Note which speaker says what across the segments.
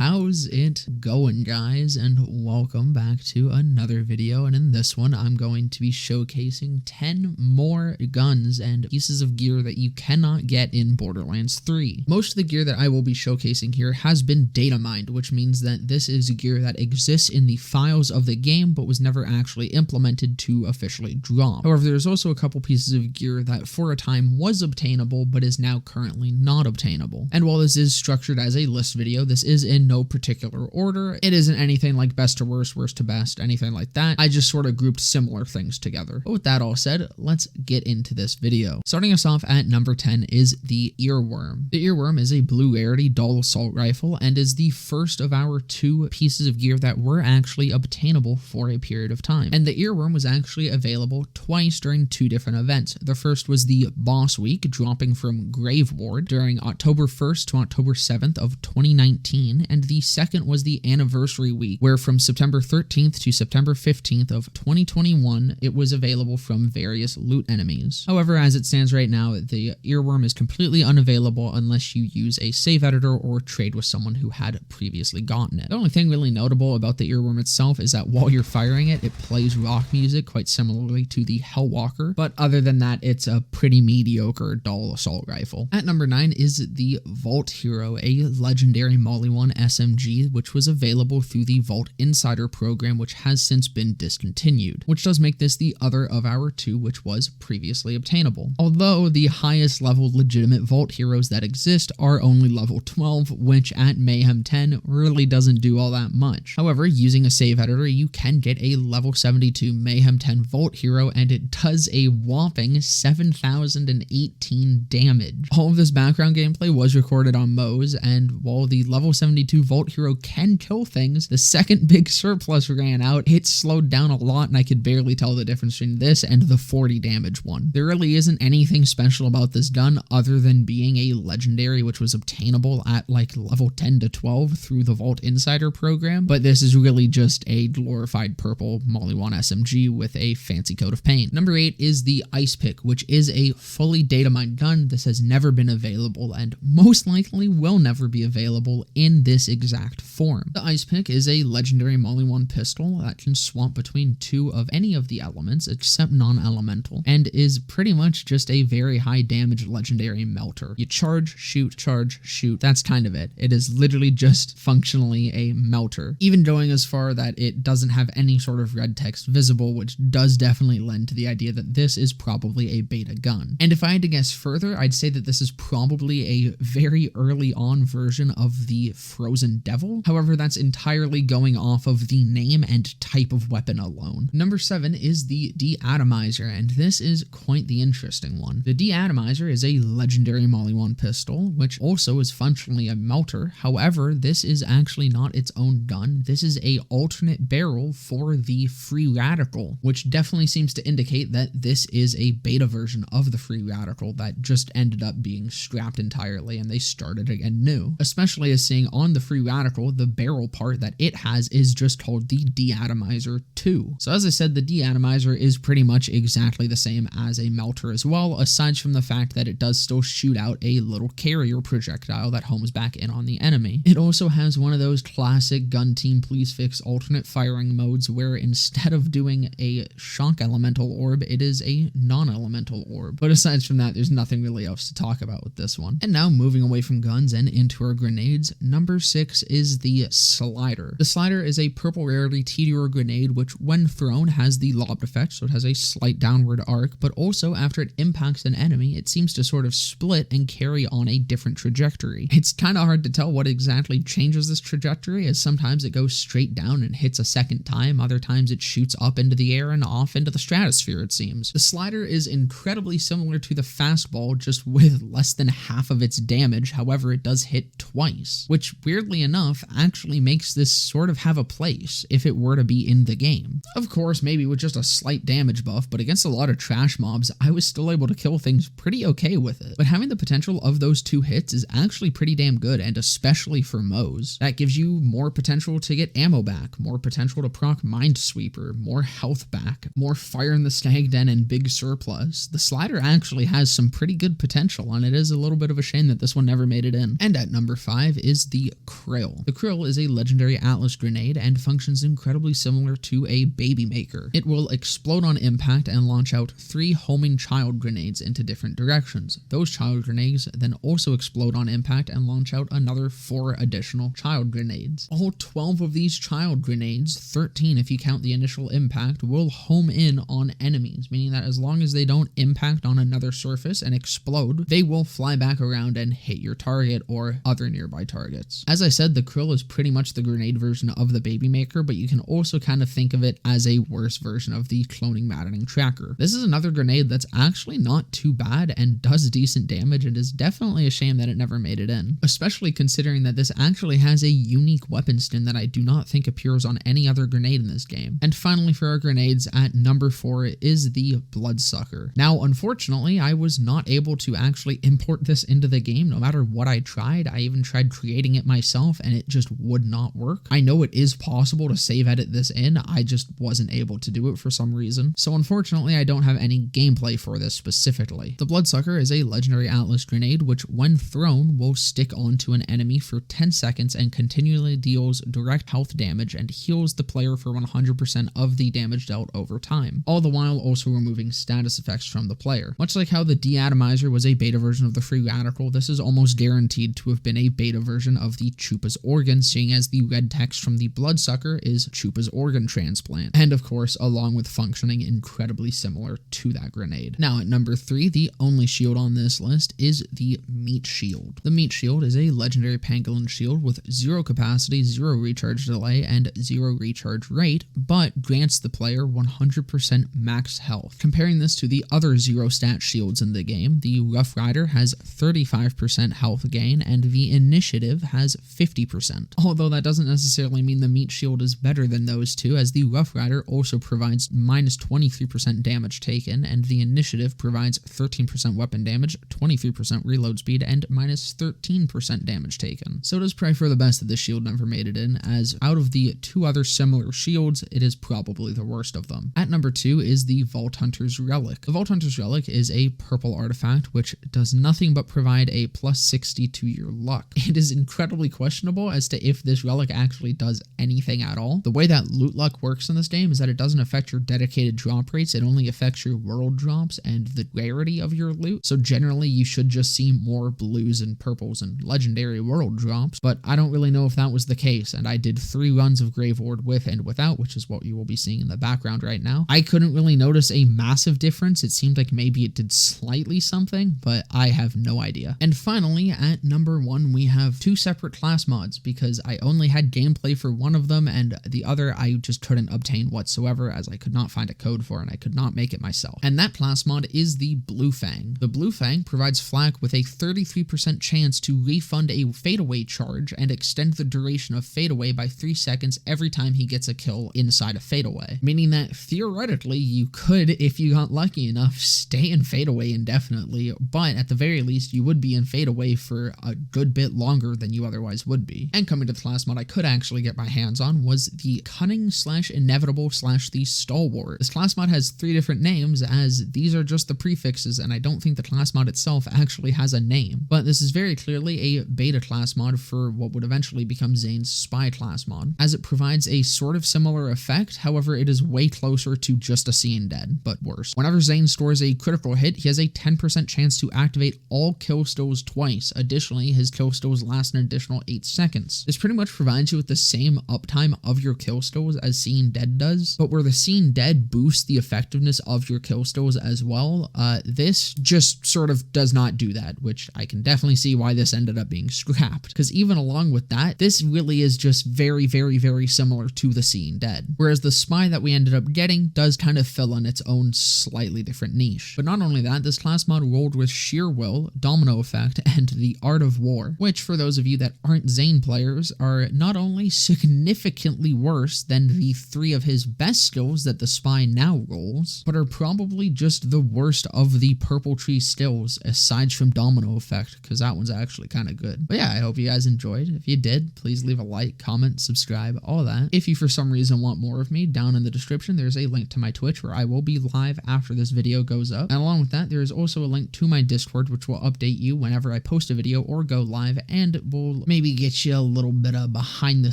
Speaker 1: How's it going, guys, and welcome back to another video. And in this one I'm going to be showcasing 10 more guns and pieces of gear that you cannot get in Borderlands 3. Most of the gear that I will be showcasing here has been DATAMINED, which means that this is gear that exists in the files of the game but was never actually implemented to officially drop. However, there's also a couple pieces of gear that for a time was obtainable but is now currently not obtainable. And while this is structured as a list video, this is in no particular order. It isn't anything like best to worst, worst to best, anything like that. I just sort of grouped similar things together. But with that all said, let's get into this video. Starting us off at number 10 is the Earworm. The Earworm is a blue rarity dual assault rifle and is the first of our two pieces of gear that were actually obtainable for a period of time. And the Earworm was actually available twice during two different events. The first was the Boss Week, dropping from Grave Ward during October 1st to October 7th of 2019, and the second was the Anniversary Week, where from September 13th to September 15th of 2021, it was available from various loot enemies. However, as it stands right now, the Earworm is completely unavailable unless you use a save editor or trade with someone who had previously gotten it. The only thing really notable about the Earworm itself is that while you're firing it, it plays rock music quite similarly to the Hellwalker, but other than that, it's a pretty mediocre dual assault rifle. At number 9 is the Vault Hero, a legendary Molly 1 SMG, which was available through the Vault Insider program, which has since been discontinued, which does make this the other of our two which was previously obtainable. Although the highest level legitimate Vault Heroes that exist are only level 12, which at Mayhem 10 really doesn't do all that much. However, using a save editor, you can get a level 72 Mayhem 10 Vault Hero, and it does a whopping 7,018 damage. All of this background gameplay was recorded on Moe's, and while the level 72 Vault Hero can kill things, the second big surplus ran out. It slowed down a lot, and I could barely tell the difference between this and the 40 damage one. There really isn't anything special about this gun other than being a legendary, which was obtainable at like level 10 to 12 through the Vault Insider program, but this is really just a glorified purple Molly 1 SMG with a fancy coat of paint. Number 8 is the Ice Pick, which is a fully DATAMINED gun. This has never been available and most likely will never be available in this exact form. The Ice Pick is a legendary Molly 1 pistol that can swap between two of any of the elements except non-elemental, and is pretty much just a very high damage legendary melter. You charge, shoot, that's kind of it. It is literally just functionally a melter, even going as far that it doesn't have any sort of red text visible, which does definitely lend to the idea that this is probably a beta gun. And if I had to guess further, I'd say that this is probably a very early on version of the Frozen Devil. However, that's entirely going off of the name and type of weapon alone. Number 7 is the DATAMINED, and this is quite the interesting one. The DATAMINED is a legendary Molly 1 pistol, which also is functionally a melter. However, this is actually not its own gun. This is a alternate barrel for the Free Radical, which definitely seems to indicate that this is a beta version of the Free Radical that just ended up being scrapped entirely and they started again new. Especially as seeing on the Free Radical, the barrel part that it has is just called the DATAMINED 2. So as I said, the DATAMINED is pretty much exactly the same as a melter as well, aside from the fact that it does still shoot out a little carrier projectile that homes back in on the enemy. It also has one of those classic gun team please fix alternate firing modes where instead of doing a shock elemental orb, it is a non-elemental orb. But aside from that, there's nothing really else to talk about with this one. And now moving away from guns and into our grenades, number 6 is the Slider. The Slider is a purple rarity TDR grenade which when thrown has the lobbed effect, so it has a slight downward arc, but also after it impacts an enemy, it seems to sort of split and carry on a different trajectory. It's kind of hard to tell what exactly changes this trajectory, as sometimes it goes straight down and hits a second time, other times it shoots up into the air and off into the stratosphere, it seems. The Slider is incredibly similar to the fastball, just with less than half of its damage. However, it does hit twice, which weirdly enough actually makes this sort of have a place if it were to be in the game. Of course, maybe with just a slight damage buff, but against a lot of trash mobs, I was still able to kill things pretty okay with it. But having the potential of those two hits is actually pretty damn good, and especially for Moe's. That gives you more potential to get ammo back, more potential to proc Minesweeper, more health back, more fire in the Stag Den and big surplus. The Slider actually has some pretty good potential, and it is a little bit of a shame that this one never made it in. And at number 5 is the Kryll. The Kryll is a legendary Atlas grenade and functions incredibly similar to a baby maker. It will explode on impact and launch out 3 homing child grenades into different directions. Those child grenades then also explode on impact and launch out another 4 additional child grenades. All 12 of these child grenades, 13 if you count the initial impact, will home in on enemies, meaning that as long as they don't impact on another surface and explode, they will fly back around and hit your target or other nearby targets. As I said, the Kryll is pretty much the grenade version of the baby maker, but you can also kind of think of it as a worse version of the cloning maddening tracker. This is another grenade that's actually not too bad and does decent damage, and is definitely a shame that it never made it in, especially considering that this actually has a unique weapon skin that I do not think appears on any other grenade in this game. And finally, for our grenades, at number 4 is the Bloodsucker. Now, unfortunately, I was not able to actually import this into the game no matter what I tried. I even tried creating it myself and it just would not work. I know it is possible to save edit this in, I just wasn't able to do it for some reason. So unfortunately, I don't have any gameplay for this specifically. The Bloodsucker is a legendary Atlas grenade which, when thrown, will stick onto an enemy for 10 seconds and continually deals direct health damage and heals the player for 100% of the damage dealt over time, all the while also removing status effects from the player. Much like how the DATAMINED was a beta version of the Free Radical, this is almost guaranteed to have been a beta version of the Chupa's organ, seeing as the red text from the Bloodsucker is Chupa's organ transplant, and of course along with functioning incredibly similar to that grenade. Now at number 3, the only shield on this list is the M.E.A.T shield. The M.E.A.T shield is a legendary pangolin shield with 0 capacity, 0 recharge delay, and 0 recharge rate, but grants the player 100% max health. Comparing this to the other 0 stat shields in the game, the Rough Rider has 35% health gain and the Initiative has 50%. Although that doesn't necessarily mean the M.E.A.T shield is better than those two, as the Rough Rider also provides minus 23% damage taken and the Initiative provides 13% weapon damage, 23% reload speed, and minus 13% damage taken. So it is probably for the best that this shield never made it in, as out of the 2 other similar shields, it is probably the worst of them. At number 2 is the Vault Hunter's Relic. The Vault Hunter's Relic is a purple artifact which does nothing but provide a plus 60 to your luck. It is incredibly questionable as to if this relic actually does anything at all. The way that loot luck works in this game is that it doesn't affect your dedicated drop rates, it only affects your world drops and the rarity of your loot. So generally you should just see more blues and purples and legendary world drops, but I don't really know if that was the case, and I did 3 runs of Grave Ward with and without, which is what you will be seeing in the background right now. I couldn't really notice a massive difference. It seemed like maybe it did slightly something, but I have no idea. And finally, at number 1, we have 2 separate class mods, because I only had gameplay for one of them and the other I just couldn't obtain whatsoever, as I could not find a code for and I could not make it myself. And that class mod is the Blue Fang. The Blue Fang provides Flak with a 33% chance to refund a fadeaway charge and extend the duration of fadeaway by 3 seconds every time he gets a kill inside a fadeaway, meaning that theoretically you could, if you got lucky enough, stay in fadeaway indefinitely, but at the very least you would be in fadeaway for a good bit longer than you otherwise would be. And coming to the class mod I could actually get my hands on was the Cunning / Inevitable / the Stalwart. This class mod has 3 different names, as these are just the prefixes, and I don't think the class mod itself actually has a name, but this is very clearly a beta class mod for what would eventually become Zane's Spy class mod, as it provides a sort of similar effect. However, it is way closer to just a seeing dead, but worse. Whenever Zane scores a critical hit, he has a 10% chance to activate all kill stills twice. Additionally, his kill stills last an additional 8 seconds. This pretty much provides you with the same uptime of your kill stills as Seeing Dead does, but where the Seeing Dead boosts the effectiveness of your kill stills as well, this just sort of does not do that, which I can definitely see why this ended up being scrapped, because even along with that, this really is just very, very, very similar to the Seeing Dead, whereas the Spy that we ended up getting does kind of fill in its own slightly different niche. But not only that, this class mod rolled with Sheer Will, Domino Effect, and the Art of War, which for those of you that aren't Zane players are not only significantly worse than the 3 of his best skills that the Spy now rolls, but are probably just the worst of the Purple Tree stills aside from Domino Effect, because that one's actually kind of good. But yeah, I hope you guys enjoyed. If you did, please leave a like, comment, subscribe, all that. If you for some reason want more of me, down in the description there's a link to my Twitch where I will be live after this video goes up, and along with that there is also a link to my Discord which will update you whenever I post a video or go live, and will maybe maybe get you a little bit of behind the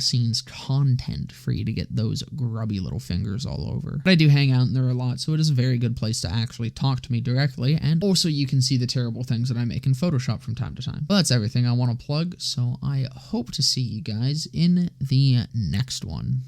Speaker 1: scenes content for you to get those grubby little fingers all over. But I do hang out in there a lot, so it is a very good place to actually talk to me directly, and also you can see the terrible things that I make in Photoshop from time to time. Well, that's everything I want to plug, so I hope to see you guys in the next one.